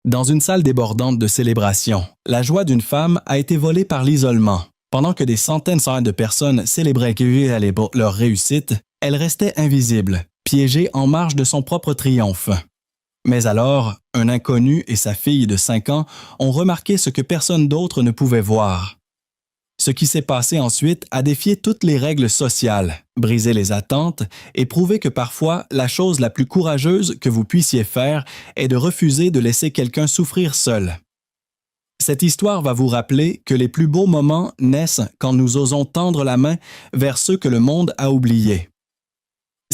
Dans une salle débordante de célébration, la joie d'une femme a été volée par l'isolement. Pendant que des centaines de personnes célébraient leur réussite, elle restait invisible, piégée en marge de son propre triomphe. Mais alors, un inconnu et sa fille de 5 ans ont remarqué ce que personne d'autre ne pouvait voir. Ce qui s'est passé ensuite a défié toutes les règles sociales, brisé les attentes et prouvé que parfois, la chose la plus courageuse que vous puissiez faire est de refuser de laisser quelqu'un souffrir seul. Cette histoire va vous rappeler que les plus beaux moments naissent quand nous osons tendre la main vers ceux que le monde a oubliés.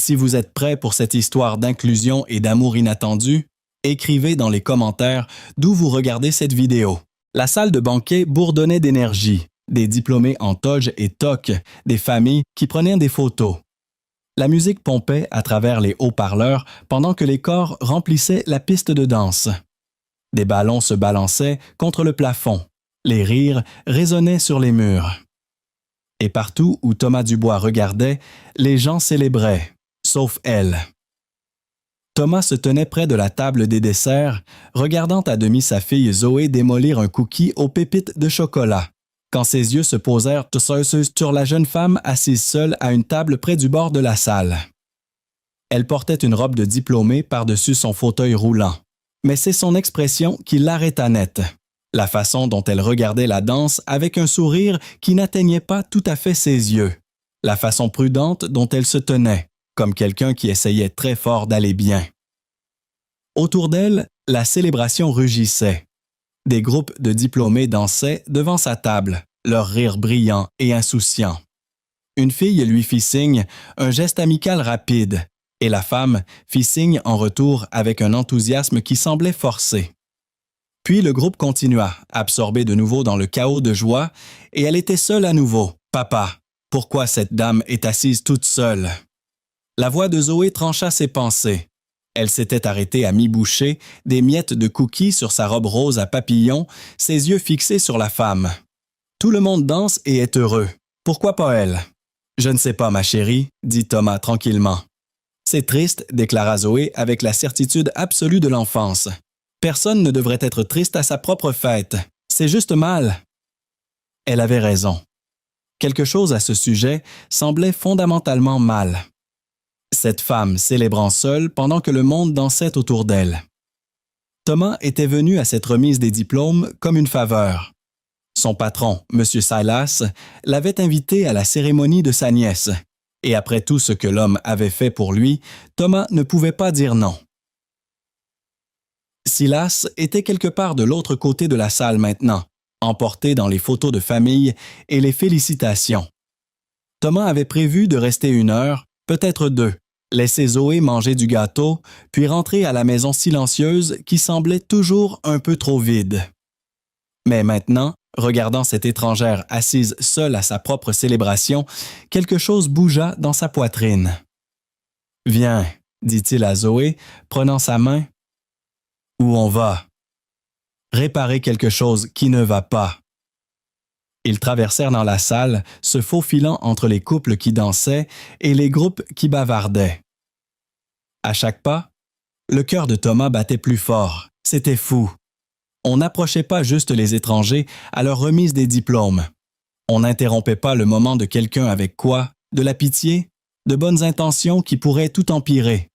Si vous êtes prêts pour cette histoire d'inclusion et d'amour inattendu, écrivez dans les commentaires d'où vous regardez cette vidéo. La salle de banquet bourdonnait d'énergie, des diplômés en toge et toque, des familles qui prenaient des photos. La musique pompait à travers les haut-parleurs pendant que les corps remplissaient la piste de danse. Des ballons se balançaient contre le plafond. Les rires résonnaient sur les murs. Et partout où Thomas Dubois regardait, les gens célébraient, sauf elle. Thomas se tenait près de la table des desserts, regardant à demi sa fille Zoé démolir un cookie aux pépites de chocolat, quand ses yeux se posèrent sur la jeune femme assise seule à une table près du bord de la salle. Elle portait une robe de diplômée par-dessus son fauteuil roulant. Mais c'est son expression qui l'arrêta net. La façon dont elle regardait la danse avec un sourire qui n'atteignait pas tout à fait ses yeux. La façon prudente dont elle se tenait, comme quelqu'un qui essayait très fort d'aller bien. Autour d'elle, la célébration rugissait. Des groupes de diplômés dansaient devant sa table, leur rire brillant et insouciant. Une fille lui fit signe, un geste amical rapide, et la femme fit signe en retour avec un enthousiasme qui semblait forcé. Puis le groupe continua, absorbé de nouveau dans le chaos de joie, et elle était seule à nouveau. « Papa, pourquoi cette dame est assise toute seule? » La voix de Zoé trancha ses pensées. Elle s'était arrêtée à mi-bouchée, des miettes de cookies sur sa robe rose à papillons, ses yeux fixés sur la femme. « Tout le monde danse et est heureux. Pourquoi pas elle? »« Je ne sais pas, ma chérie, » dit Thomas tranquillement. « C'est triste, » déclara Zoé avec la certitude absolue de l'enfance. « Personne ne devrait être triste à sa propre fête. C'est juste mal. » Elle avait raison. Quelque chose à ce sujet semblait fondamentalement mal. Cette femme célébrant seule pendant que le monde dansait autour d'elle. Thomas était venu à cette remise des diplômes comme une faveur. Son patron, M. Silas, l'avait invité à la cérémonie de sa nièce. Et après tout ce que l'homme avait fait pour lui, Thomas ne pouvait pas dire non. Silas était quelque part de l'autre côté de la salle maintenant, emporté dans les photos de famille et les félicitations. Thomas avait prévu de rester 1 heure, peut-être 2, laisser Zoé manger du gâteau, puis rentrer à la maison silencieuse qui semblait toujours un peu trop vide. Mais maintenant, regardant cette étrangère assise seule à sa propre célébration, quelque chose bougea dans sa poitrine. « Viens, » dit-il à Zoé, prenant sa main. « Où on va? » « Réparer quelque chose qui ne va pas. » Ils traversèrent dans la salle, se faufilant entre les couples qui dansaient et les groupes qui bavardaient. À chaque pas, le cœur de Thomas battait plus fort. C'était fou. On n'approchait pas juste les étrangers à leur remise des diplômes. On n'interrompait pas le moment de quelqu'un avec quoi? De la pitié? De bonnes intentions qui pourraient tout empirer.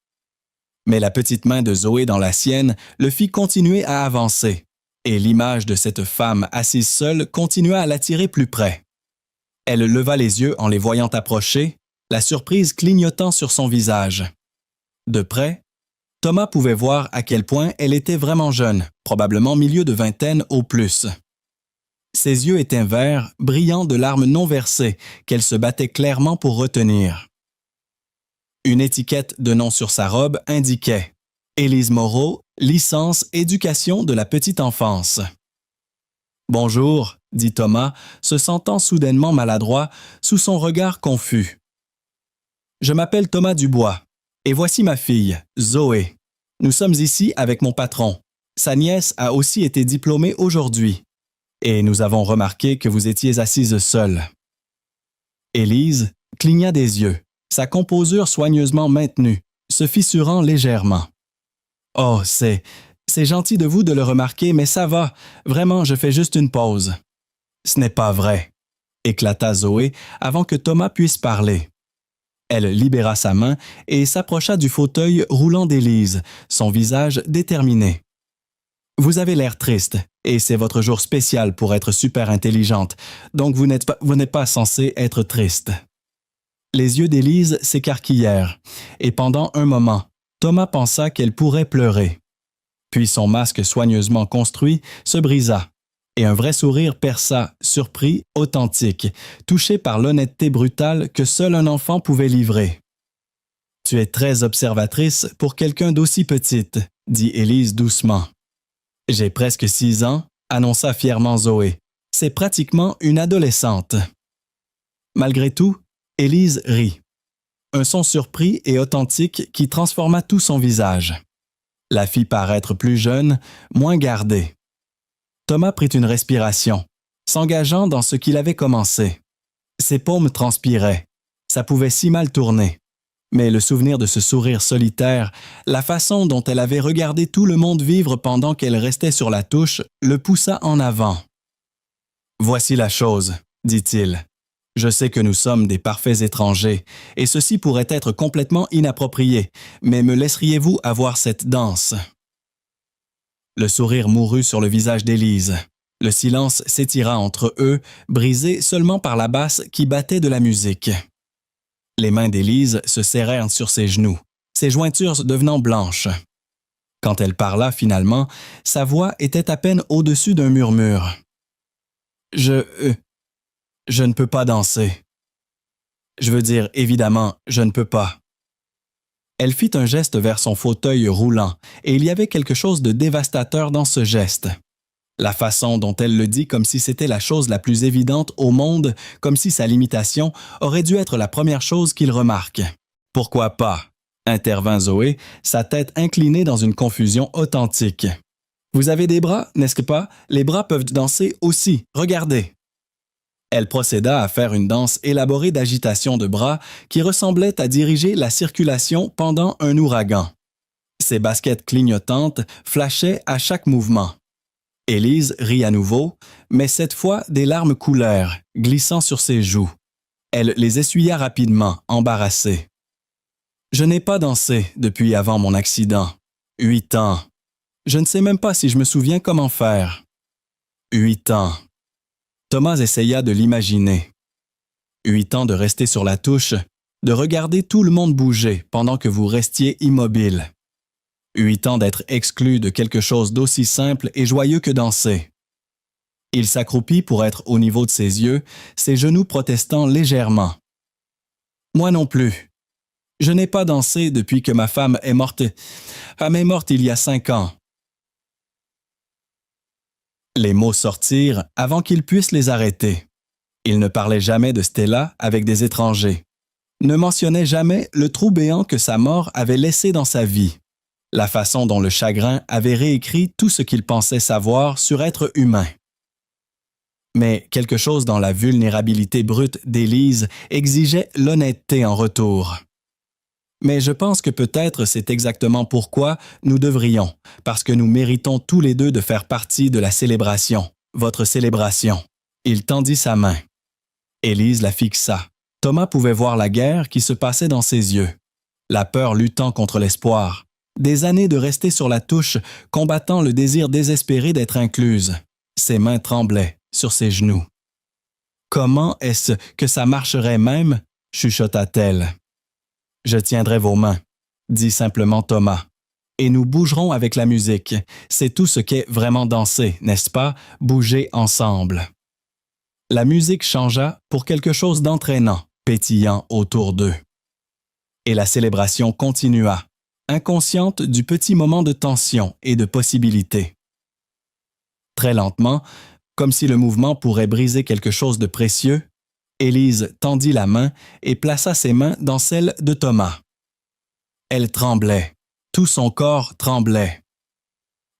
Mais la petite main de Zoé dans la sienne le fit continuer à avancer, et l'image de cette femme assise seule continua à l'attirer plus près. Elle leva les yeux en les voyant approcher, la surprise clignotant sur son visage. De près, Thomas pouvait voir à quel point elle était vraiment jeune, probablement milieu de vingtaine au plus. Ses yeux étaient verts, brillants de larmes non versées qu'elle se battait clairement pour retenir. Une étiquette de nom sur sa robe indiquait « Élise Moreau, licence éducation de la petite enfance ». « Bonjour », dit Thomas, se sentant soudainement maladroit sous son regard confus. « Je m'appelle Thomas Dubois, et voici ma fille, Zoé. Nous sommes ici avec mon patron. Sa nièce a aussi été diplômée aujourd'hui. Et nous avons remarqué que vous étiez assise seule. » Élise cligna des yeux, sa composure soigneusement maintenue, se fissurant légèrement. « Oh, c'est C'est gentil de vous de le remarquer, mais ça va. Vraiment, je fais juste une pause. Ce n'est pas vrai, éclata Zoé avant que Thomas puisse parler. Elle libéra sa main et s'approcha du fauteuil roulant d'Élise, son visage déterminé. Vous avez l'air triste, et c'est votre jour spécial pour être super intelligente, donc vous n'êtes pas censé être triste. Les yeux d'Élise s'écarquillèrent, et pendant un moment, Thomas pensa qu'elle pourrait pleurer. Puis son masque soigneusement construit se brisa, et un vrai sourire perça, surpris, authentique, touché par l'honnêteté brutale que seul un enfant pouvait livrer. « Tu es très observatrice pour quelqu'un d'aussi petite, » dit Élise doucement. « J'ai presque 6 ans, » annonça fièrement Zoé. « C'est pratiquement une adolescente. » Malgré tout, Élise rit. Un son surpris et authentique qui transforma tout son visage. La fit paraître plus jeune, moins gardée. Thomas prit une respiration, s'engageant dans ce qu'il avait commencé. Ses paumes transpiraient. Ça pouvait si mal tourner. Mais le souvenir de ce sourire solitaire, la façon dont elle avait regardé tout le monde vivre pendant qu'elle restait sur la touche, le poussa en avant. « Voici la chose, » dit-il. « Je sais que nous sommes des parfaits étrangers, et ceci pourrait être complètement inapproprié, mais me laisseriez-vous avoir cette danse? » Le sourire mourut sur le visage d'Élise. Le silence s'étira entre eux, brisé seulement par la basse qui battait de la musique. Les mains d'Élise se serrèrent sur ses genoux, ses jointures devenant blanches. Quand elle parla finalement, sa voix était à peine au-dessus d'un murmure. « Je ne peux pas danser. Je veux dire, évidemment, je ne peux pas. » Elle fit un geste vers son fauteuil roulant, et il y avait quelque chose de dévastateur dans ce geste. La façon dont elle le dit comme si c'était la chose la plus évidente au monde, comme si sa limitation aurait dû être la première chose qu'il remarque. « Pourquoi pas ?» intervint Zoé, sa tête inclinée dans une confusion authentique. « Vous avez des bras, n'est-ce pas? Les bras peuvent danser aussi, regardez. » Elle procéda à faire une danse élaborée d'agitation de bras qui ressemblait à diriger la circulation pendant un ouragan. Ses baskets clignotantes flashaient à chaque mouvement. Élise rit à nouveau, mais cette fois des larmes coulèrent, glissant sur ses joues. Elle les essuya rapidement, embarrassée. « Je n'ai pas dansé depuis avant mon accident. 8 ans. Je ne sais même pas si je me souviens comment faire. 8 ans. » Thomas essaya de l'imaginer. 8 ans de rester sur la touche, de regarder tout le monde bouger pendant que vous restiez immobile. 8 ans d'être exclu de quelque chose d'aussi simple et joyeux que danser. Il s'accroupit pour être au niveau de ses yeux, ses genoux protestant légèrement. « Moi non plus. Je n'ai pas dansé depuis que ma femme est morte. Elle m'est morte il y a 5 ans. » Les mots sortirent avant qu'il puisse les arrêter. Il ne parlait jamais de Stella avec des étrangers. Ne mentionnait jamais le trou béant que sa mort avait laissé dans sa vie. La façon dont le chagrin avait réécrit tout ce qu'il pensait savoir sur être humain. Mais quelque chose dans la vulnérabilité brute d'Élise exigeait l'honnêteté en retour. Mais je pense que peut-être c'est exactement pourquoi nous devrions, parce que nous méritons tous les deux de faire partie de la célébration, votre célébration. Il tendit sa main. Élise la fixa. Thomas pouvait voir la guerre qui se passait dans ses yeux. La peur luttant contre l'espoir. Des années de rester sur la touche, combattant le désir désespéré d'être incluse. Ses mains tremblaient sur ses genoux. « Comment est-ce que ça marcherait même? » chuchota-t-elle. « Je tiendrai vos mains, » dit simplement Thomas. « Et nous bougerons avec la musique. C'est tout ce qu'est vraiment danser, n'est-ce pas? Bouger ensemble. » La musique changea pour quelque chose d'entraînant, pétillant autour d'eux. Et la célébration continua, inconsciente du petit moment de tension et de possibilité. Très lentement, comme si le mouvement pourrait briser quelque chose de précieux, Élise tendit la main et plaça ses mains dans celles de Thomas. Elle tremblait, tout son corps tremblait.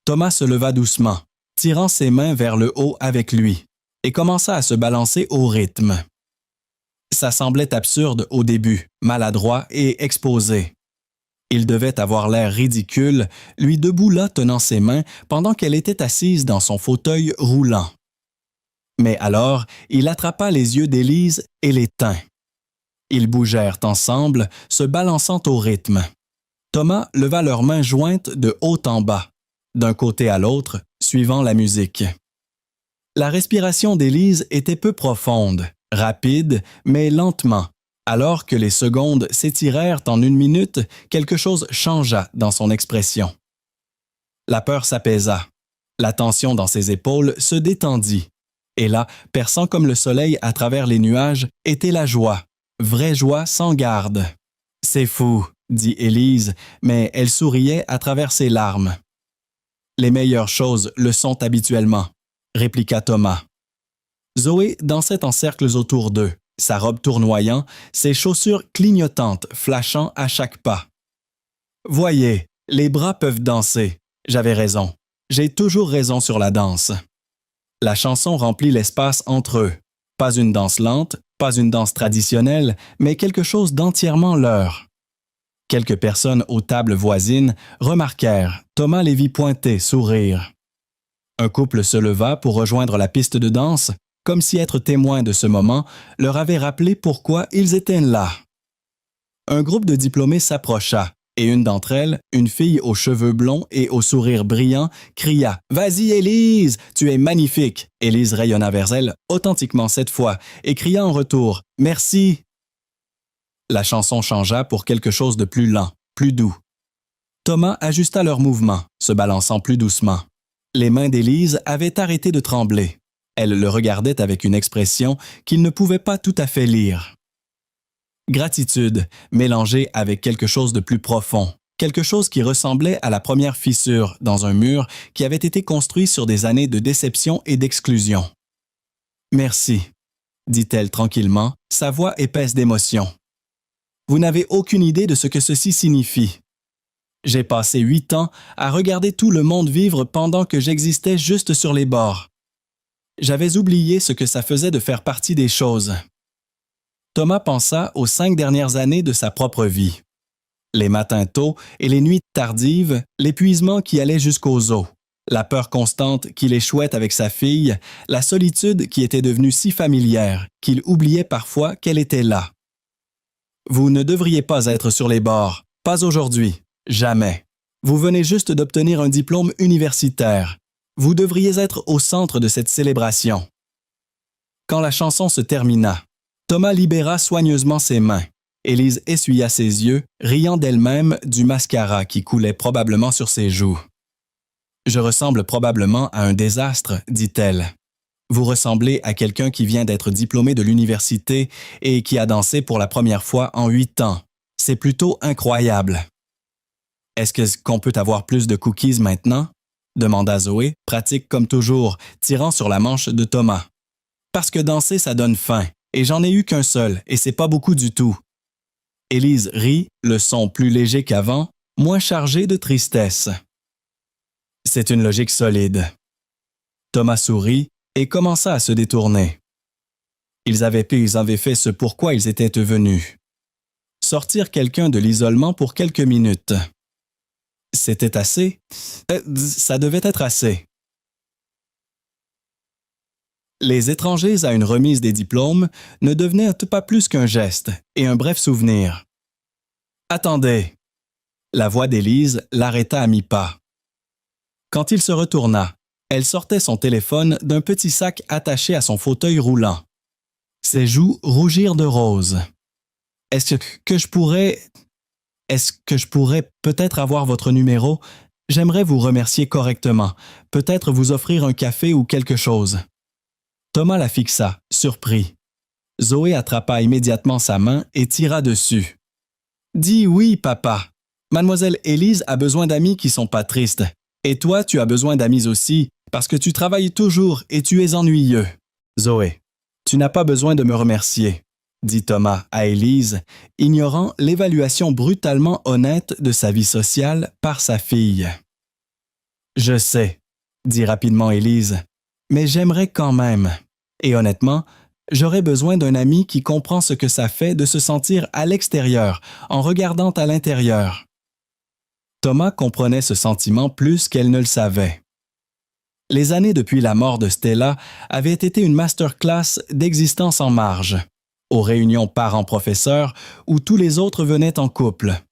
Thomas se leva doucement, tirant ses mains vers le haut avec lui, et commença à se balancer au rythme. Ça semblait absurde au début, maladroit et exposé. Il devait avoir l'air ridicule, lui debout là tenant ses mains pendant qu'elle était assise dans son fauteuil roulant. Mais alors, il attrapa les yeux d'Élise et les tint. Ils bougèrent ensemble, se balançant au rythme. Thomas leva leurs mains jointes de haut en bas, d'un côté à l'autre, suivant la musique. La respiration d'Élise était peu profonde, rapide, mais lentement. Alors que les secondes s'étirèrent en 1 minute, quelque chose changea dans son expression. La peur s'apaisa. La tension dans ses épaules se détendit. Et là, perçant comme le soleil à travers les nuages, était la joie. Vraie joie sans garde. « C'est fou », dit Élise, mais elle souriait à travers ses larmes. « Les meilleures choses le sont habituellement », répliqua Thomas. Zoé dansait en cercles autour d'eux, sa robe tournoyant, ses chaussures clignotantes flashant à chaque pas. « Voyez, les bras peuvent danser. J'avais raison. J'ai toujours raison sur la danse. » La chanson remplit l'espace entre eux. Pas une danse lente, pas une danse traditionnelle, mais quelque chose d'entièrement leur. Quelques personnes aux tables voisines remarquèrent, Thomas les vit pointer, sourire. Un couple se leva pour rejoindre la piste de danse, comme si être témoin de ce moment leur avait rappelé pourquoi ils étaient là. Un groupe de diplômés s'approcha, et une d'entre elles, une fille aux cheveux blonds et au sourire brillant, cria « Vas-y, Élise, tu es magnifique !» Élise rayonna vers elle, authentiquement cette fois, et cria en retour « Merci !» La chanson changea pour quelque chose de plus lent, plus doux. Thomas ajusta leurs mouvements, se balançant plus doucement. Les mains d'Élise avaient arrêté de trembler. Elle le regardait avec une expression qu'il ne pouvait pas tout à fait lire. Gratitude, mélangée avec quelque chose de plus profond, quelque chose qui ressemblait à la première fissure dans un mur qui avait été construit sur des années de déception et d'exclusion. « Merci », dit-elle tranquillement, sa voix épaisse d'émotion. « Vous n'avez aucune idée de ce que ceci signifie. J'ai passé 8 ans à regarder tout le monde vivre pendant que j'existais juste sur les bords. J'avais oublié ce que ça faisait de faire partie des choses. » Thomas pensa aux 5 dernières années de sa propre vie. Les matins tôt et les nuits tardives, l'épuisement qui allait jusqu'aux os, la peur constante qu'il échouait avec sa fille, la solitude qui était devenue si familière qu'il oubliait parfois qu'elle était là. « Vous ne devriez pas être sur les bords, pas aujourd'hui, jamais. Vous venez juste d'obtenir un diplôme universitaire. Vous devriez être au centre de cette célébration. » Quand la chanson se termina, Thomas libéra soigneusement ses mains. Élise essuya ses yeux, riant d'elle-même du mascara qui coulait probablement sur ses joues. « Je ressemble probablement à un désastre, dit-elle. Vous ressemblez à quelqu'un qui vient d'être diplômé de l'université et qui a dansé pour la première fois en 8 ans. C'est plutôt incroyable. »« Est-ce qu'on peut avoir plus de cookies maintenant ?» demanda Zoé, pratique comme toujours, tirant sur la manche de Thomas. « Parce que danser, ça donne faim, et j'en ai eu qu'un seul, et c'est pas beaucoup du tout. » Élise rit, le son plus léger qu'avant, moins chargé de tristesse. « C'est une logique solide. » Thomas sourit et commença à se détourner. Ils avaient fait ce pourquoi ils étaient venus. Sortir quelqu'un de l'isolement pour quelques minutes. C'était assez? Ça devait être assez. Les étrangers à une remise des diplômes ne devenaient pas plus qu'un geste et un bref souvenir. « Attendez !» La voix d'Élise l'arrêta à mi-pas. Quand il se retourna, elle sortait son téléphone d'un petit sac attaché à son fauteuil roulant. Ses joues rougirent de rose. « Est-ce que je pourrais peut-être avoir votre numéro? J'aimerais vous remercier correctement, peut-être vous offrir un café ou quelque chose. » Thomas la fixa, surpris. Zoé attrapa immédiatement sa main et tira dessus. « Dis oui, papa. Mademoiselle Élise a besoin d'amis qui sont pas tristes. Et toi, tu as besoin d'amis aussi, parce que tu travailles toujours et tu es ennuyeux. » « Zoé, tu n'as pas besoin de me remercier, » dit Thomas à Élise, ignorant l'évaluation brutalement honnête de sa vie sociale par sa fille. « Je sais, » dit rapidement Élise, « mais j'aimerais quand même. Et honnêtement, j'aurais besoin d'un ami qui comprend ce que ça fait de se sentir à l'extérieur en regardant à l'intérieur. Thomas comprenait ce sentiment plus qu'elle ne le savait. Les années depuis la mort de Stella avaient été une masterclass d'existence en marge, aux réunions parents-professeurs où tous les autres venaient en couple,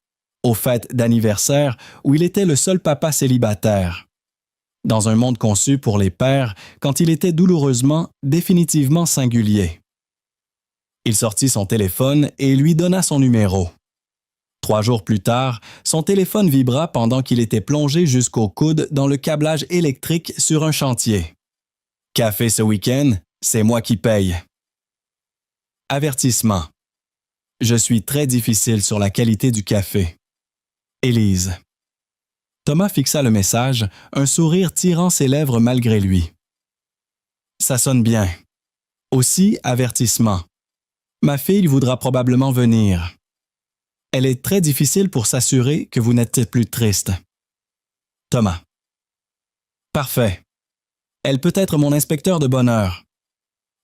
aux fêtes d'anniversaire où il était le seul papa célibataire, dans un monde conçu pour les pères quand il était douloureusement, définitivement singulier. Il sortit son téléphone et lui donna son numéro. 3 jours plus tard, son téléphone vibra pendant qu'il était plongé jusqu'au coude dans le câblage électrique sur un chantier. « Café ce week-end, c'est moi qui paye. » Avertissement. Je suis très difficile sur la qualité du café. Élise. Thomas fixa le message, un sourire tirant ses lèvres malgré lui. Ça sonne bien. Aussi, avertissement. Ma fille voudra probablement venir. Elle est très difficile pour s'assurer que vous n'êtes plus triste. Thomas. Parfait. Elle peut être mon inspecteur de bonheur.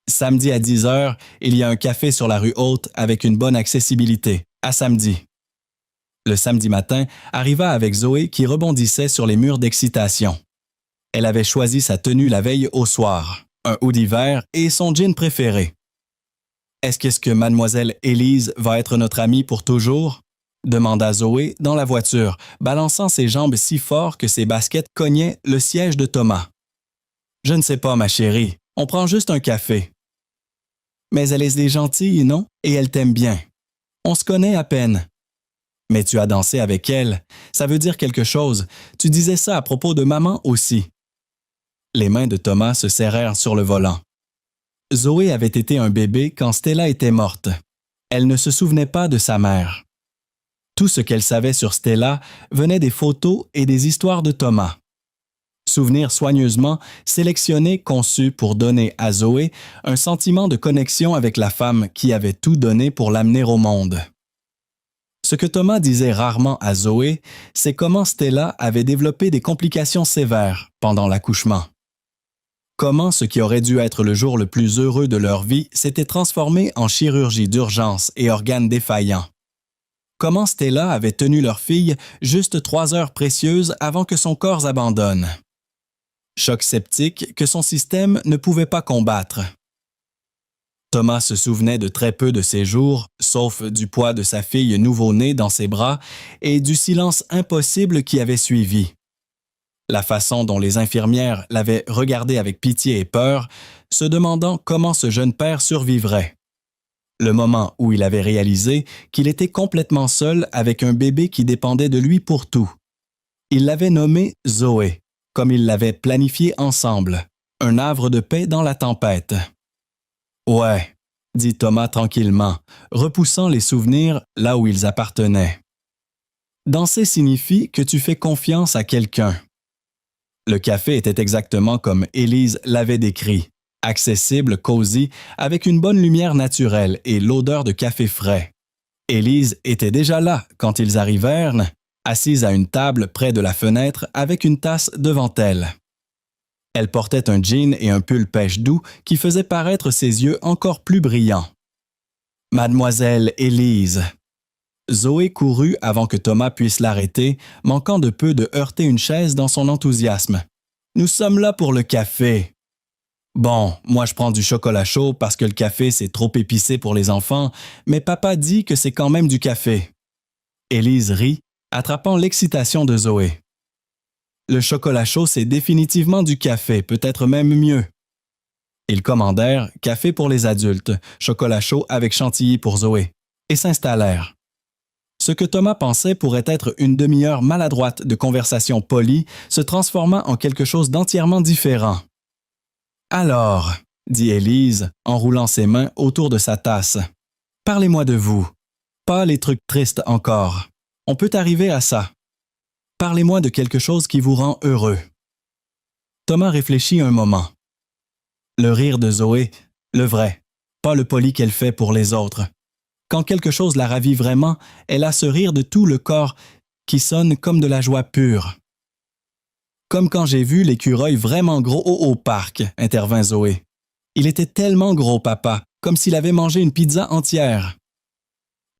Samedi à 10 heures, il y a un café sur la rue Haute avec une bonne accessibilité. À samedi. Le samedi matin arriva avec Zoé qui rebondissait sur les murs d'excitation. Elle avait choisi sa tenue la veille au soir, un hoodie vert et son jean préféré. Est-ce que mademoiselle Élise va être notre amie pour toujours? Demanda Zoé dans la voiture, balançant ses jambes si fort que ses baskets cognaient le siège de Thomas. Je ne sais pas, ma chérie, on prend juste un café. Mais elle est gentille, non? Et elle t'aime bien. On se connaît à peine. Mais tu as dansé avec elle, ça veut dire quelque chose. Tu disais ça à propos de maman aussi. Les mains de Thomas se serrèrent sur le volant. Zoé avait été un bébé quand Stella était morte. Elle ne se souvenait pas de sa mère. Tout ce qu'elle savait sur Stella venait des photos et des histoires de Thomas. Souvenirs soigneusement sélectionnés conçus pour donner à Zoé un sentiment de connexion avec la femme qui avait tout donné pour l'amener au monde. Ce que Thomas disait rarement à Zoé, c'est comment Stella avait développé des complications sévères pendant l'accouchement. Comment ce qui aurait dû être le jour le plus heureux de leur vie s'était transformé en chirurgie d'urgence et organes défaillants. Comment Stella avait tenu leur fille juste 3 heures précieuses avant que son corps abandonne. Choc septique que son système ne pouvait pas combattre. Thomas se souvenait de très peu de ces jours, sauf du poids de sa fille nouveau-née dans ses bras et du silence impossible qui avait suivi. La façon dont les infirmières l'avaient regardé avec pitié et peur, se demandant comment ce jeune père survivrait. Le moment où il avait réalisé qu'il était complètement seul avec un bébé qui dépendait de lui pour tout. Il l'avait nommé Zoé, comme ils l'avaient planifié ensemble, un havre de paix dans la tempête. « Ouais, » dit Thomas tranquillement, repoussant les souvenirs là où ils appartenaient. « Danser signifie que tu fais confiance à quelqu'un. » Le café était exactement comme Élise l'avait décrit, accessible, cosy, avec une bonne lumière naturelle et l'odeur de café frais. Élise était déjà là quand ils arrivèrent, assise à une table près de la fenêtre avec une tasse devant elle. Elle portait un jean et un pull pêche doux qui faisaient paraître ses yeux encore plus brillants. « Mademoiselle Élise !» Zoé courut avant que Thomas puisse l'arrêter, manquant de peu de heurter une chaise dans son enthousiasme. « Nous sommes là pour le café. » « Bon, moi je prends du chocolat chaud parce que le café c'est trop épicé pour les enfants, mais papa dit que c'est quand même du café. » Élise rit, attrapant l'excitation de Zoé. « Le chocolat chaud c'est définitivement du café, peut-être même mieux. » Ils commandèrent café pour les adultes, chocolat chaud avec chantilly pour Zoé, et s'installèrent. Ce que Thomas pensait pourrait être une demi-heure maladroite de conversation polie se transforma en quelque chose d'entièrement différent. « Alors, » dit Élise, en roulant ses mains autour de sa tasse, « parlez-moi de vous. Pas les trucs tristes encore. On peut arriver à ça. Parlez-moi de quelque chose qui vous rend heureux. » Thomas réfléchit un moment. Le rire de Zoé, le vrai, pas le poli qu'elle fait pour les autres. Quand quelque chose la ravit vraiment, elle a ce rire de tout le corps qui sonne comme de la joie pure. Comme quand j'ai vu l'écureuil vraiment gros au parc, intervint Zoé. Il était tellement gros, papa, comme s'il avait mangé une pizza entière.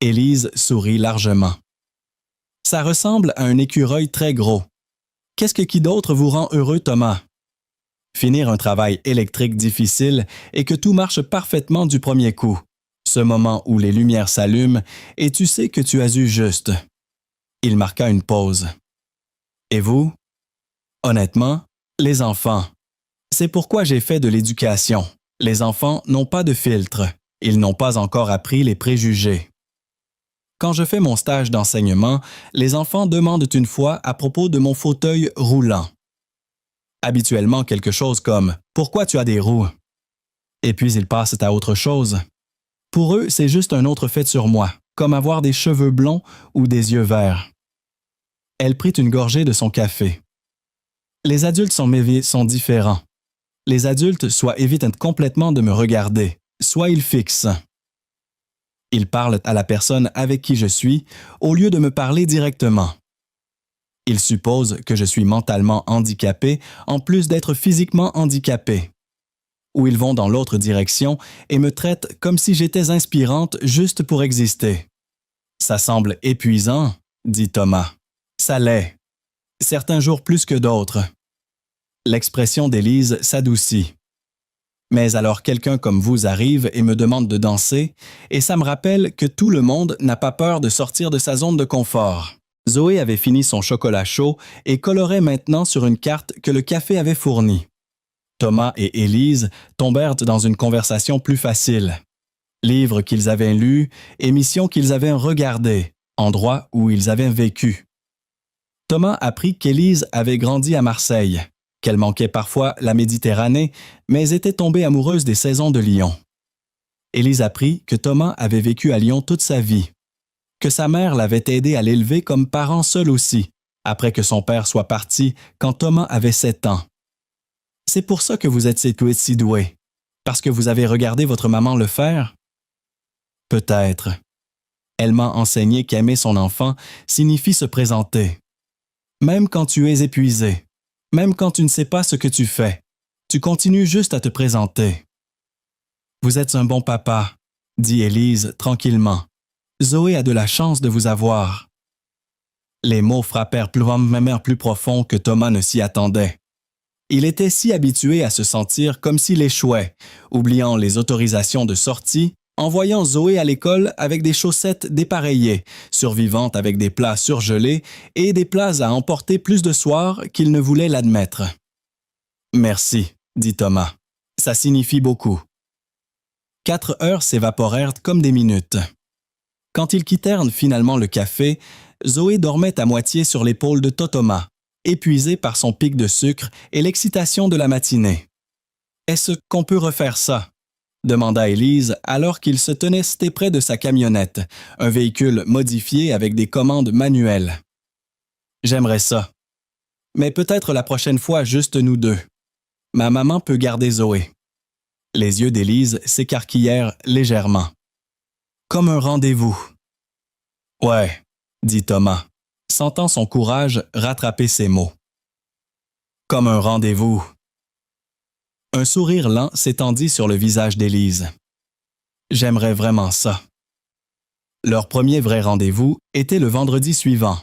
Élise sourit largement. Ça ressemble à un écureuil très gros. Qu'est-ce qui d'autre vous rend heureux, Thomas? Finir un travail électrique difficile et que tout marche parfaitement du premier coup. Ce moment où les lumières s'allument et tu sais que tu as eu juste. Il marqua une pause. Et vous? Honnêtement, les enfants. C'est pourquoi j'ai fait de l'éducation. Les enfants n'ont pas de filtre. Ils n'ont pas encore appris les préjugés. Quand je fais mon stage d'enseignement, les enfants demandent une fois à propos de mon fauteuil roulant. Habituellement quelque chose comme « Pourquoi tu as des roues ?» Et puis ils passent à autre chose. Pour eux, c'est juste un autre fait sur moi, comme avoir des cheveux blonds ou des yeux verts. Elle prit une gorgée de son café. Les adultes sont différents. Les adultes soit évitent complètement de me regarder, soit ils fixent. Ils parlent à la personne avec qui je suis au lieu de me parler directement. Ils supposent que je suis mentalement handicapé en plus d'être physiquement handicapé. Ou ils vont dans l'autre direction et me traitent comme si j'étais inspirante juste pour exister. Ça semble épuisant, dit Thomas. Ça l'est. Certains jours plus que d'autres. L'expression d'Élise s'adoucit. Mais alors quelqu'un comme vous arrive et me demande de danser, et ça me rappelle que tout le monde n'a pas peur de sortir de sa zone de confort. Zoé avait fini son chocolat chaud et colorait maintenant sur une carte que le café avait fournie. Thomas et Élise tombèrent dans une conversation plus facile. Livres qu'ils avaient lus, émissions qu'ils avaient regardées, endroits où ils avaient vécu. Thomas apprit qu'Élise avait grandi à Marseille, qu'elle manquait parfois la Méditerranée, mais était tombée amoureuse des saisons de Lyon. Élise apprit que Thomas avait vécu à Lyon toute sa vie, que sa mère l'avait aidé à l'élever comme parent seul aussi, après que son père soit parti quand Thomas avait 7 ans. C'est pour ça que vous êtes si doué, parce que vous avez regardé votre maman le faire? Peut-être. Elle m'a enseigné qu'aimer son enfant signifie se présenter. Même quand tu es épuisé, même quand tu ne sais pas ce que tu fais, tu continues juste à te présenter. Vous êtes un bon papa, dit Élise tranquillement. Zoé a de la chance de vous avoir. Les mots frappèrent plus profond que Thomas ne s'y attendait. Il était si habitué à se sentir comme s'il échouait, oubliant les autorisations de sortie, en voyant Zoé à l'école avec des chaussettes dépareillées, survivant avec des plats surgelés et des plats à emporter plus de soir qu'il ne voulait l'admettre. « Merci, dit Thomas. Ça signifie beaucoup. » 4 heures s'évaporèrent comme des minutes. Quand ils quittèrent finalement le café, Zoé dormait à moitié sur l'épaule de Thomas, épuisée par son pic de sucre et l'excitation de la matinée. « Est-ce qu'on peut refaire ça? » demanda Élise alors qu'il se tenait près de sa camionnette, un véhicule modifié avec des commandes manuelles. « J'aimerais ça. Mais peut-être la prochaine fois juste nous deux. Ma maman peut garder Zoé. » Les yeux d'Élise s'écarquillèrent légèrement. « Comme un rendez-vous. »« Ouais, » dit Thomas, sentant son courage rattraper ses mots. « Comme un rendez-vous. » Un sourire lent s'étendit sur le visage d'Élise. « J'aimerais vraiment ça. » Leur premier vrai rendez-vous était le vendredi suivant.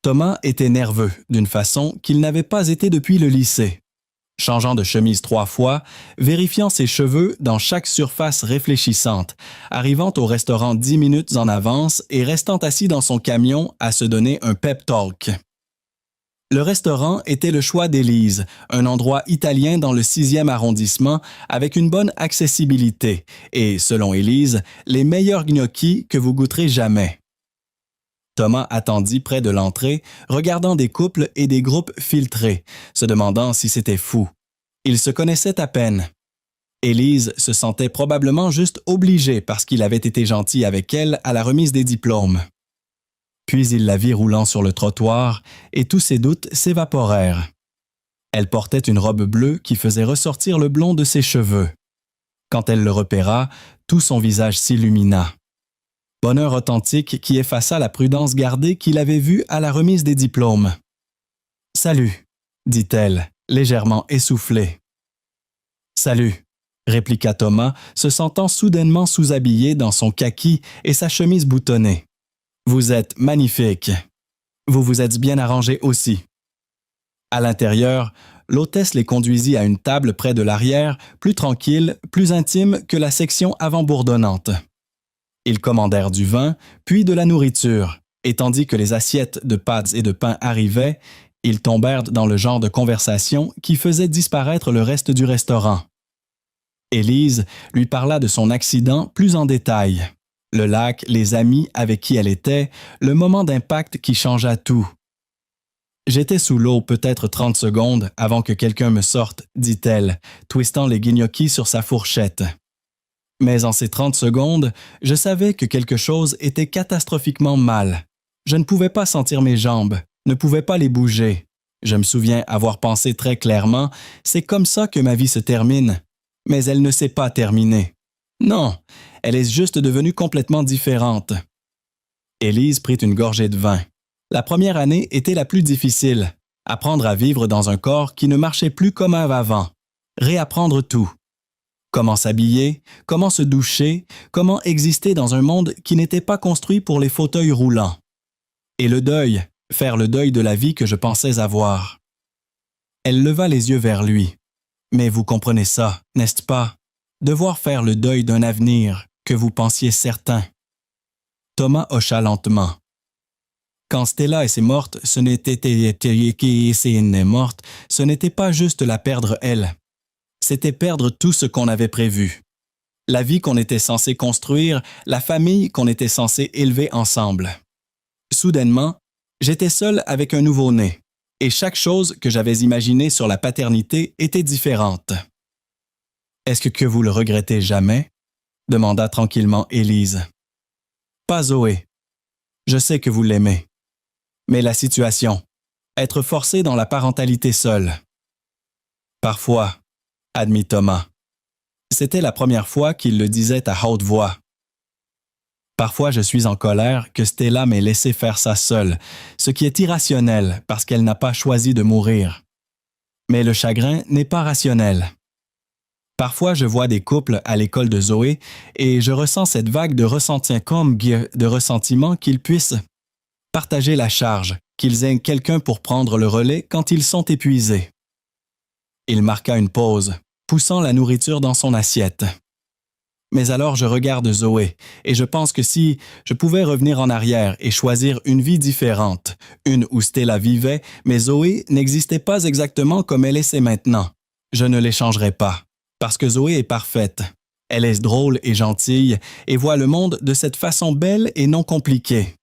Thomas était nerveux d'une façon qu'il n'avait pas été depuis le lycée. Changeant de chemise 3 fois, vérifiant ses cheveux dans chaque surface réfléchissante, arrivant au restaurant 10 minutes en avance et restant assis dans son camion à se donner un pep talk. Le restaurant était le choix d'Élise, un endroit italien dans le 6e arrondissement avec une bonne accessibilité et, selon Élise, les meilleurs gnocchis que vous goûterez jamais. Thomas attendit près de l'entrée, regardant des couples et des groupes filtrés, se demandant si c'était fou. Ils se connaissaient à peine. Élise se sentait probablement juste obligée parce qu'il avait été gentil avec elle à la remise des diplômes. Puis il la vit roulant sur le trottoir et tous ses doutes s'évaporèrent. Elle portait une robe bleue qui faisait ressortir le blond de ses cheveux. Quand elle le repéra, tout son visage s'illumina. Bonheur authentique qui effaça la prudence gardée qu'il avait vue à la remise des diplômes. « Salut », dit-elle, légèrement essoufflée. « Salut », répliqua Thomas, se sentant soudainement sous-habillé dans son kaki et sa chemise boutonnée. « Vous êtes magnifique. » Vous vous êtes bien arrangés aussi. À l'intérieur, l'hôtesse les conduisit à une table près de l'arrière, plus tranquille, plus intime que la section avant bourdonnante. Ils commandèrent du vin, puis de la nourriture, et tandis que les assiettes de pâtes et de pain arrivaient, ils tombèrent dans le genre de conversation qui faisait disparaître le reste du restaurant. Élise lui parla de son accident plus en détail. Le lac, les amis avec qui elle était, le moment d'impact qui changea tout. J'étais sous l'eau peut-être 30 secondes avant que quelqu'un me sorte, dit-elle, twistant les gnocchis sur sa fourchette. Mais en ces 30 secondes, je savais que quelque chose était catastrophiquement mal. Je ne pouvais pas sentir mes jambes, ne pouvais pas les bouger. Je me souviens avoir pensé très clairement, c'est comme ça que ma vie se termine. Mais elle ne s'est pas terminée. Non, elle est juste devenue complètement différente. Élise prit une gorgée de vin. La première année était la plus difficile. Apprendre à vivre dans un corps qui ne marchait plus comme avant. Réapprendre tout. Comment s'habiller, comment se doucher, comment exister dans un monde qui n'était pas construit pour les fauteuils roulants. Et le deuil, faire le deuil de la vie que je pensais avoir. Elle leva les yeux vers lui. Mais vous comprenez ça, n'est-ce pas? Devoir faire le deuil d'un avenir que vous pensiez certain. Thomas hocha lentement. Quand Stella est morte, ce n'était pas juste la perdre elle. C'était perdre tout ce qu'on avait prévu. La vie qu'on était censé construire, la famille qu'on était censé élever ensemble. Soudainement, j'étais seul avec un nouveau-né, et chaque chose que j'avais imaginée sur la paternité était différente. « Est-ce que vous le regrettez jamais? » demanda tranquillement Élise. « Pas Zoé. Je sais que vous l'aimez. Mais la situation, être forcé dans la parentalité seule. » « Parfois, » admit Thomas. C'était la première fois qu'il le disait à haute voix. « Parfois je suis en colère que Stella m'ait laissé faire ça seule, ce qui est irrationnel parce qu'elle n'a pas choisi de mourir. Mais le chagrin n'est pas rationnel. Parfois je vois des couples à l'école de Zoé et je ressens cette vague de ressentiment qu'ils puissent partager la charge, qu'ils aient quelqu'un pour prendre le relais quand ils sont épuisés. » Il marqua une pause, poussant la nourriture dans son assiette. Mais alors je regarde Zoé, et je pense que si je pouvais revenir en arrière et choisir une vie différente, une où Stella vivait, mais Zoé n'existait pas exactement comme elle est maintenant, je ne l'échangerais pas, parce que Zoé est parfaite. Elle est drôle et gentille, et voit le monde de cette façon belle et non compliquée.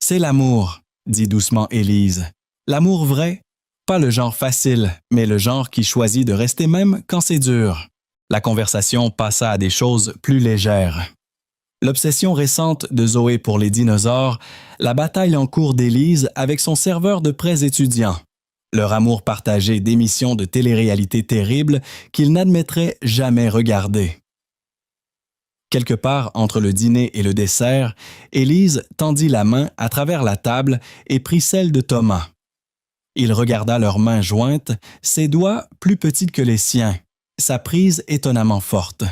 C'est l'amour, dit doucement Élise. L'amour vrai? Pas le genre facile, mais le genre qui choisit de rester même quand c'est dur. La conversation passa à des choses plus légères. L'obsession récente de Zoé pour les dinosaures, la bataille en cours d'Élise avec son serveur de prêts étudiants, leur amour partagé d'émissions de télé-réalité terribles qu'il n'admettrait jamais regarder. Quelque part entre le dîner et le dessert, Élise tendit la main à travers la table et prit celle de Thomas. Il regarda leurs mains jointes, ses doigts plus petits que les siens, sa prise étonnamment forte.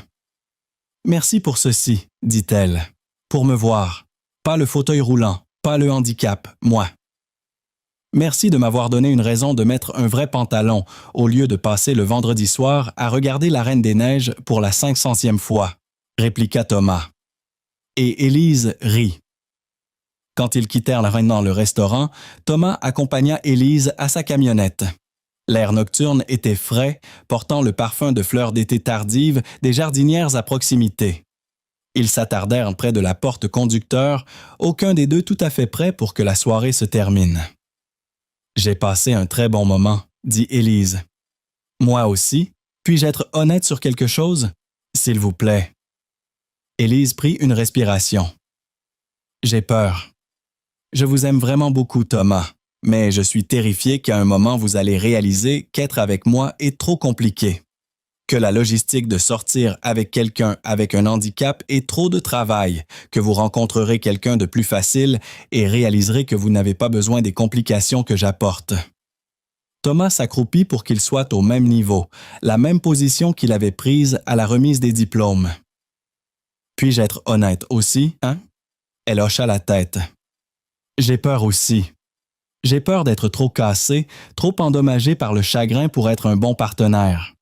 « Merci pour ceci, dit-elle, pour me voir. Pas le fauteuil roulant, pas le handicap, moi. Merci de m'avoir donné une raison de mettre un vrai pantalon au lieu de passer le vendredi soir à regarder la Reine des Neiges pour la 500e fois, répliqua Thomas. Et Élise rit. Quand ils quittèrent maintenant le restaurant, Thomas accompagna Élise à sa camionnette. L'air nocturne était frais, portant le parfum de fleurs d'été tardives des jardinières à proximité. Ils s'attardèrent près de la porte conducteur, aucun des deux tout à fait prêt pour que la soirée se termine. « J'ai passé un très bon moment, » dit Élise. « Moi aussi. Puis-je être honnête sur quelque chose? S'il vous plaît. » Élise prit une respiration. « J'ai peur. Je vous aime vraiment beaucoup, Thomas, mais je suis terrifié qu'à un moment vous allez réaliser qu'être avec moi est trop compliqué, que la logistique de sortir avec quelqu'un avec un handicap est trop de travail, que vous rencontrerez quelqu'un de plus facile et réaliserez que vous n'avez pas besoin des complications que j'apporte. » Thomas s'accroupit pour qu'il soit au même niveau, la même position qu'il avait prise à la remise des diplômes. « Puis-je être honnête aussi, hein? » Elle hocha la tête. « J'ai peur aussi. J'ai peur d'être trop cassé, trop endommagé par le chagrin pour être un bon partenaire.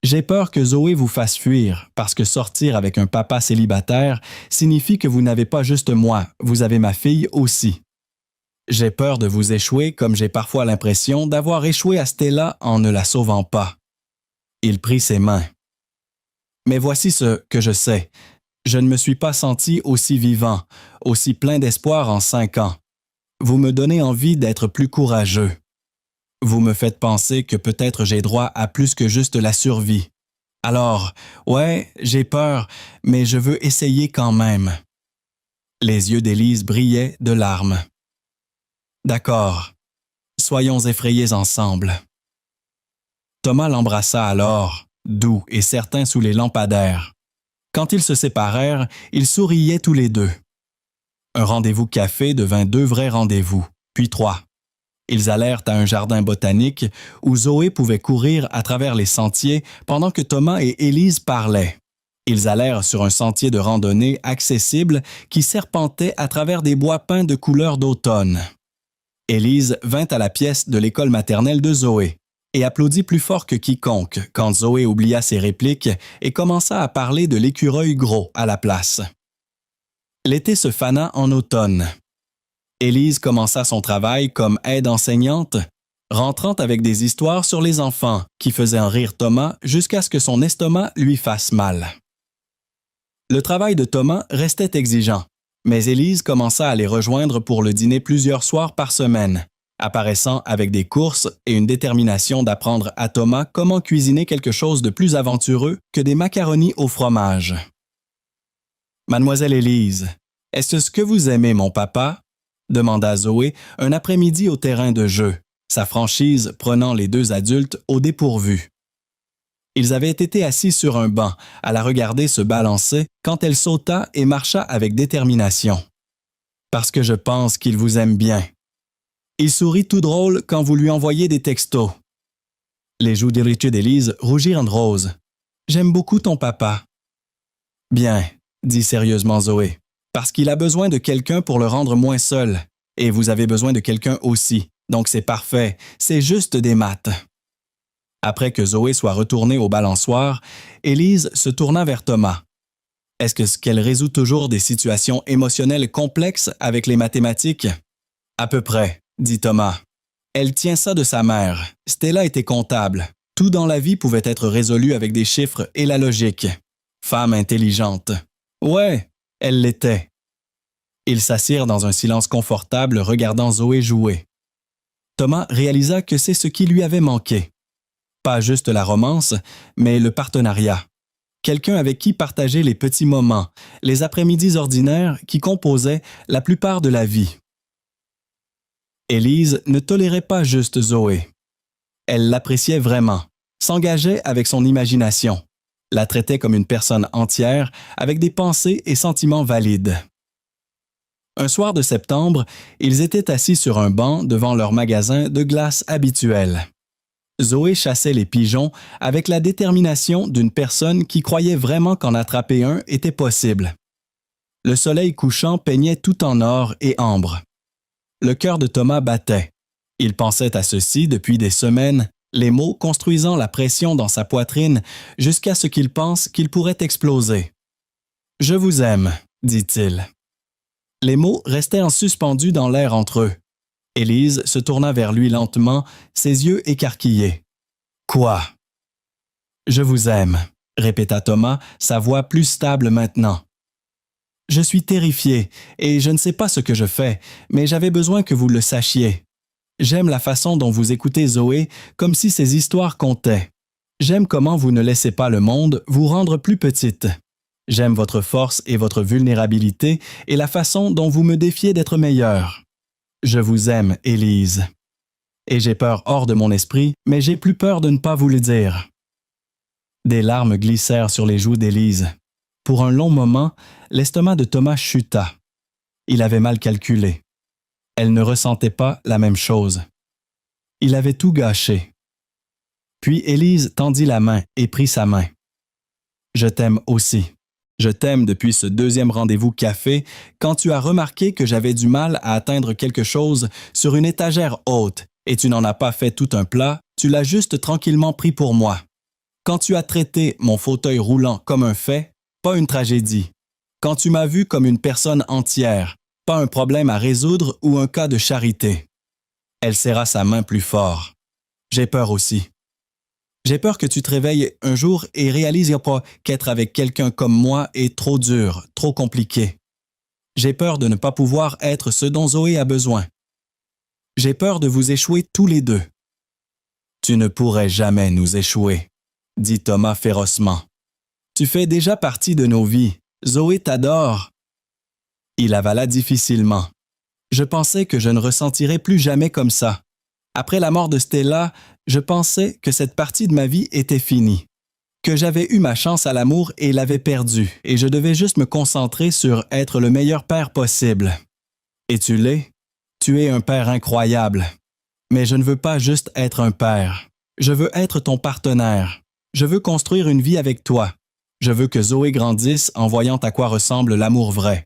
J'ai peur que Zoé vous fasse fuir, parce que sortir avec un papa célibataire signifie que vous n'avez pas juste moi, vous avez ma fille aussi. J'ai peur de vous échouer comme j'ai parfois l'impression d'avoir échoué à Stella en ne la sauvant pas. » Il prit ses mains. « Mais voici ce que je sais. Je ne me suis pas senti aussi vivant, aussi plein d'espoir en 5 ans. Vous me donnez envie d'être plus courageux. Vous me faites penser que peut-être j'ai droit à plus que juste la survie. Alors, ouais, j'ai peur, mais je veux essayer quand même. » Les yeux d'Élise brillaient de larmes. « D'accord, soyons effrayés ensemble. » Thomas l'embrassa alors, doux et certain sous les lampadaires. Quand ils se séparèrent, ils souriaient tous les deux. Un rendez-vous café devint 2 vrais rendez-vous, puis 3. Ils allèrent à un jardin botanique où Zoé pouvait courir à travers les sentiers pendant que Thomas et Élise parlaient. Ils allèrent sur un sentier de randonnée accessible qui serpentait à travers des bois peints de couleurs d'automne. Élise vint à la pièce de l'école maternelle de Zoé et applaudit plus fort que quiconque quand Zoé oublia ses répliques et commença à parler de l'écureuil gros à la place. L'été se fana en automne. Élise commença son travail comme aide-enseignante, rentrant avec des histoires sur les enfants qui faisaient en rire Thomas jusqu'à ce que son estomac lui fasse mal. Le travail de Thomas restait exigeant, mais Élise commença à les rejoindre pour le dîner plusieurs soirs par semaine, apparaissant avec des courses et une détermination d'apprendre à Thomas comment cuisiner quelque chose de plus aventureux que des macaronis au fromage. « Mademoiselle Élise, est-ce ce que vous aimez, mon papa? » demanda Zoé un après-midi au terrain de jeu, sa franchise prenant les 2 adultes au dépourvu. Ils avaient été assis sur un banc, à la regarder se balancer quand elle sauta et marcha avec détermination. « Parce que je pense qu'il vous aime bien. » Il sourit tout drôle quand vous lui envoyez des textos. Les joues d'irritude d'Élise rougirent de rose. « J'aime beaucoup ton papa. »« Bien, » dit sérieusement Zoé, « parce qu'il a besoin de quelqu'un pour le rendre moins seul. Et vous avez besoin de quelqu'un aussi. Donc c'est parfait, c'est juste des maths. » Après que Zoé soit retournée au balançoire, Élise se tourna vers Thomas. « Est-ce qu'elle résout toujours des situations émotionnelles complexes avec les mathématiques? »« À peu près, » dit Thomas. « Elle tient ça de sa mère. Stella était comptable. Tout dans la vie pouvait être résolu avec des chiffres et la logique. Femme intelligente. Ouais, elle l'était. » Ils s'assirent dans un silence confortable regardant Zoé jouer. Thomas réalisa que c'est ce qui lui avait manqué. Pas juste la romance, mais le partenariat. Quelqu'un avec qui partager les petits moments, les après-midi ordinaires qui composaient la plupart de la vie. Élise ne tolérait pas juste Zoé. Elle l'appréciait vraiment, s'engageait avec son imagination, la traitait comme une personne entière avec des pensées et sentiments valides. Un soir de septembre, ils étaient assis sur un banc devant leur magasin de glace habituel. Zoé chassait les pigeons avec la détermination d'une personne qui croyait vraiment qu'en attraper un était possible. Le soleil couchant peignait tout en or et ambre. Le cœur de Thomas battait. Il pensait à ceci depuis des semaines, les mots construisant la pression dans sa poitrine jusqu'à ce qu'il pense qu'il pourrait exploser. « Je vous aime », dit-il. Les mots restaient en suspendus dans l'air entre eux. Élise se tourna vers lui lentement, ses yeux écarquillés. « Quoi? »« Je vous aime », répéta Thomas, sa voix plus stable maintenant. « Je suis terrifié et je ne sais pas ce que je fais, mais j'avais besoin que vous le sachiez. J'aime la façon dont vous écoutez Zoé, comme si ses histoires comptaient. J'aime comment vous ne laissez pas le monde vous rendre plus petite. J'aime votre force et votre vulnérabilité et la façon dont vous me défiez d'être meilleure. Je vous aime, Élise. Et j'ai peur hors de mon esprit, mais j'ai plus peur de ne pas vous le dire. » Des larmes glissèrent sur les joues d'Élise. Pour un long moment, l'estomac de Thomas chuta. Il avait mal calculé. Elle ne ressentait pas la même chose. Il avait tout gâché. Puis Élise tendit la main et prit sa main. « Je t'aime aussi. Je t'aime depuis ce deuxième rendez-vous café quand tu as remarqué que j'avais du mal à atteindre quelque chose sur une étagère haute et tu n'en as pas fait tout un plat, tu l'as juste tranquillement pris pour moi. Quand tu as traité mon fauteuil roulant comme un fait, pas une tragédie. Quand tu m'as vu comme une personne entière, pas un problème à résoudre ou un cas de charité. Elle serra sa main plus fort. J'ai peur aussi. J'ai peur que tu te réveilles un jour et réalises pas qu'être avec quelqu'un comme moi est trop dur, trop compliqué. J'ai peur de ne pas pouvoir être ce dont Zoé a besoin. J'ai peur de vous échouer tous les deux. Tu ne pourrais jamais nous échouer, dit Thomas férocement. Tu fais déjà partie de nos vies. Zoé t'adore. Il avala difficilement. Je pensais que je ne ressentirais plus jamais comme ça. Après la mort de Stella, je pensais que cette partie de ma vie était finie, que j'avais eu ma chance à l'amour et l'avais perdue, et je devais juste me concentrer sur être le meilleur père possible. Et tu l'es? Tu es un père incroyable. Mais je ne veux pas juste être un père. Je veux être ton partenaire. Je veux construire une vie avec toi. Je veux que Zoé grandisse en voyant à quoi ressemble l'amour vrai.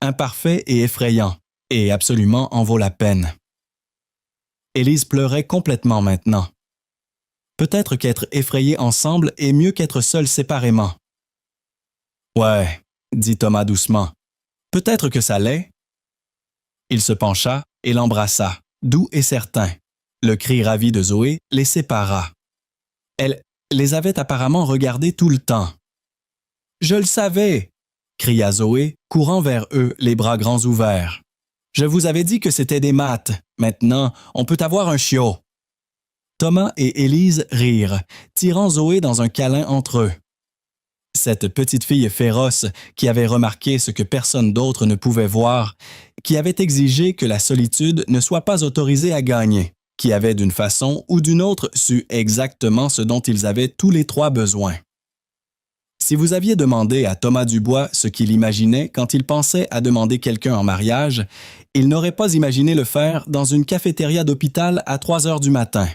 Imparfait et effrayant, et absolument en vaut la peine. Élise pleurait complètement maintenant. Peut-être qu'être effrayés ensemble est mieux qu'être seuls séparément. Ouais, dit Thomas doucement. Peut-être que ça l'est. Il se pencha et l'embrassa, doux et certain. Le cri ravi de Zoé les sépara. Elle les avait apparemment regardés tout le temps. « Je le savais !» cria Zoé, courant vers eux, les bras grands ouverts. « Je vous avais dit que c'était des maths. Maintenant, on peut avoir un chiot. » Thomas et Élise rirent, tirant Zoé dans un câlin entre eux. Cette petite fille féroce qui avait remarqué ce que personne d'autre ne pouvait voir, qui avait exigé que la solitude ne soit pas autorisée à gagner, qui avait d'une façon ou d'une autre su exactement ce dont ils avaient tous les trois besoin. Si vous aviez demandé à Thomas Dubois ce qu'il imaginait quand il pensait à demander quelqu'un en mariage, il n'aurait pas imaginé le faire dans une cafétéria d'hôpital à 3 heures du matin.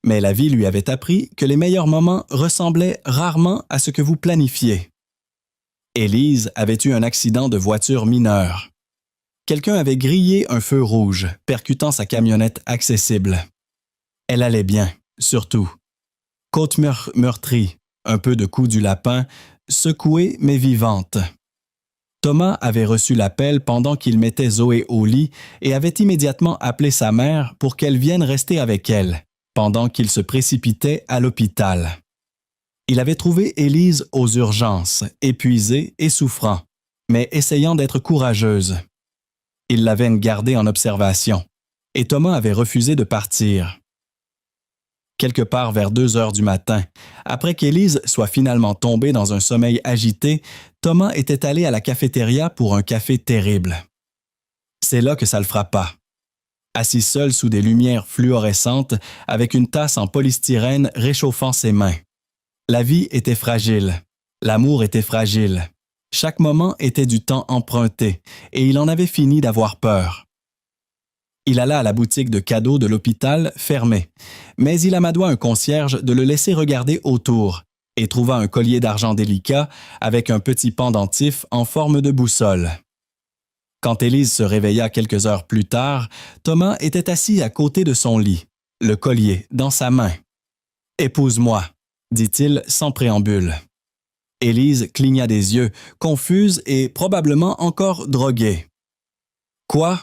Mais la vie lui avait appris que les meilleurs moments ressemblaient rarement à ce que vous planifiez. Élise avait eu un accident de voiture mineur. Quelqu'un avait grillé un feu rouge, percutant sa camionnette accessible. Elle allait bien, surtout. Côte meurtrie, un peu de coups du lapin, secouée mais vivante. Thomas avait reçu l'appel pendant qu'il mettait Zoé au lit et avait immédiatement appelé sa mère pour qu'elle vienne rester avec elle, pendant qu'il se précipitait à l'hôpital. Il avait trouvé Élise aux urgences, épuisée et souffrant, mais essayant d'être courageuse. Il l'avait gardée en observation, et Thomas avait refusé de partir. Quelque part vers 2 heures du matin, après qu'Élise soit finalement tombée dans un sommeil agité, Thomas était allé à la cafétéria pour un café terrible. C'est là que ça le frappa. Assis seul sous des lumières fluorescentes, avec une tasse en polystyrène réchauffant ses mains. La vie était fragile, l'amour était fragile. Chaque moment était du temps emprunté, et il en avait fini d'avoir peur. Il alla à la boutique de cadeaux de l'hôpital fermée, mais il amadoua un concierge de le laisser regarder autour et trouva un collier d'argent délicat avec un petit pendentif en forme de boussole. Quand Élise se réveilla quelques heures plus tard, Thomas était assis à côté de son lit, le collier dans sa main. « Épouse-moi », dit-il sans préambule. Élise cligna des yeux, confuse et probablement encore droguée. « Quoi ?»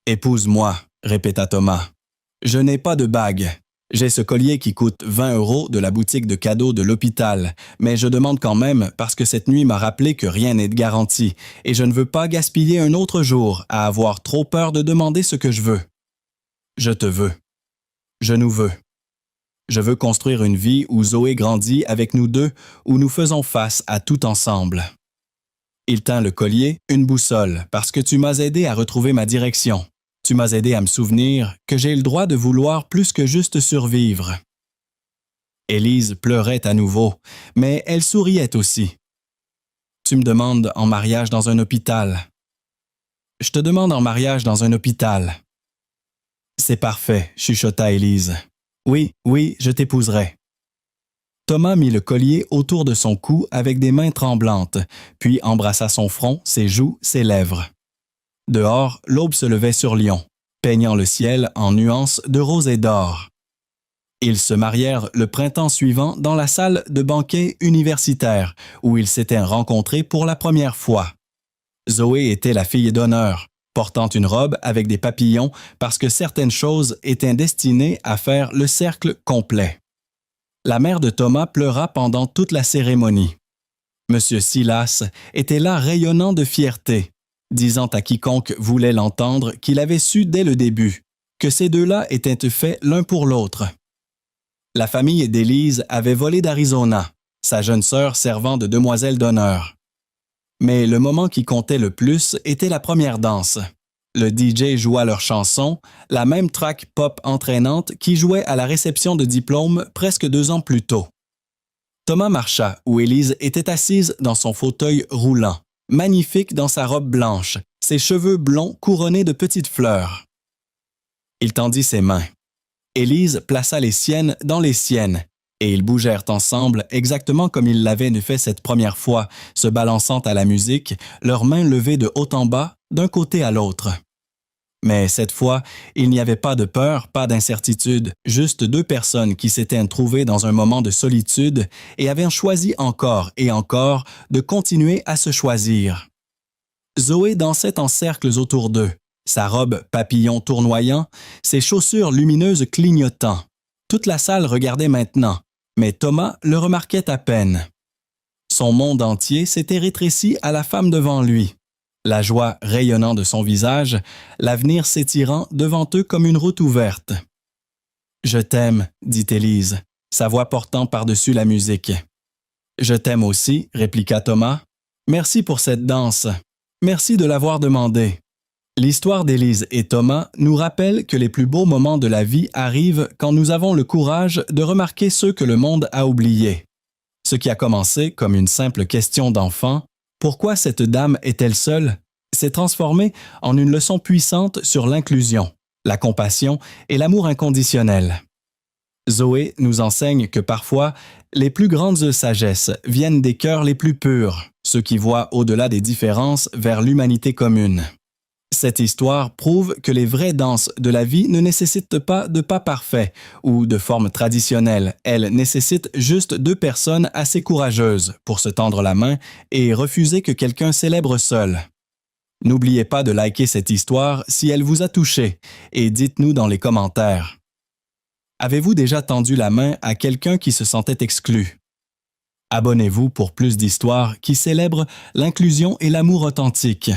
« Épouse-moi », répéta Thomas. « Je n'ai pas de bague. J'ai ce collier qui coûte 20 € de la boutique de cadeaux de l'hôpital, mais je demande quand même parce que cette nuit m'a rappelé que rien n'est de garanti et je ne veux pas gaspiller un autre jour à avoir trop peur de demander ce que je veux. Je te veux. Je nous veux. Je veux construire une vie où Zoé grandit avec nous deux, où nous faisons face à tout ensemble. » Il tint le collier, une boussole, parce que tu m'as aidé à retrouver ma direction. Tu m'as aidé à me souvenir que j'ai le droit de vouloir plus que juste survivre. Élise pleurait à nouveau, mais elle souriait aussi. Tu me demandes en mariage dans un hôpital. Je te demande en mariage dans un hôpital. C'est parfait, chuchota Élise. Oui, je t'épouserai. Thomas mit le collier autour de son cou avec des mains tremblantes, puis embrassa son front, ses joues, ses lèvres. Dehors, l'aube se levait sur Lyon, peignant le ciel en nuances de rose et d'or. Ils se marièrent le printemps suivant dans la salle de banquet universitaire, où ils s'étaient rencontrés pour la première fois. Zoé était la fille d'honneur, portant une robe avec des papillons parce que certaines choses étaient destinées à faire le cercle complet. La mère de Thomas pleura pendant toute la cérémonie. Monsieur Silas était là rayonnant de fierté, disant à quiconque voulait l'entendre qu'il avait su dès le début que ces deux-là étaient faits l'un pour l'autre. La famille d'Élise avait volé d'Arizona, sa jeune sœur servant de demoiselle d'honneur. Mais le moment qui comptait le plus était la première danse. Le DJ joua leur chanson, la même track pop entraînante qui jouait à la réception de diplôme presque 2 ans plus tôt. Thomas marcha où Élise était assise dans son fauteuil roulant, magnifique dans sa robe blanche, ses cheveux blonds couronnés de petites fleurs. Il tendit ses mains. Élise plaça les siennes dans les siennes, et ils bougèrent ensemble exactement comme ils l'avaient fait cette première fois, se balançant à la musique, leurs mains levées de haut en bas, d'un côté à l'autre. Mais cette fois, il n'y avait pas de peur, pas d'incertitude, juste 2 personnes qui s'étaient trouvées dans un moment de solitude et avaient choisi encore et encore de continuer à se choisir. Zoé dansait en cercles autour d'eux, sa robe papillon tournoyant, ses chaussures lumineuses clignotant. Toute la salle regardait maintenant, mais Thomas le remarquait à peine. Son monde entier s'était rétréci à la femme devant lui. La joie rayonnant de son visage, l'avenir s'étirant devant eux comme une route ouverte. « Je t'aime, dit Élise, sa voix portant par-dessus la musique. « Je t'aime aussi, répliqua Thomas. Merci pour cette danse. Merci de l'avoir demandé. » L'histoire d'Élise et Thomas nous rappelle que les plus beaux moments de la vie arrivent quand nous avons le courage de remarquer ceux que le monde a oubliés. Ce qui a commencé comme une simple question d'enfant, pourquoi cette dame est-elle seule, s'est transformé en une leçon puissante sur l'inclusion, la compassion et l'amour inconditionnel. Zoé nous enseigne que parfois, les plus grandes sagesses viennent des cœurs les plus purs, ceux qui voient au-delà des différences vers l'humanité commune. Cette histoire prouve que les vraies danses de la vie ne nécessitent pas de pas parfaits ou de formes traditionnelles. Elles nécessitent juste 2 personnes assez courageuses pour se tendre la main et refuser que quelqu'un célèbre seul. N'oubliez pas de liker cette histoire si elle vous a touché et dites-nous dans les commentaires. Avez-vous déjà tendu la main à quelqu'un qui se sentait exclu? Abonnez-vous pour plus d'histoires qui célèbrent l'inclusion et l'amour authentique.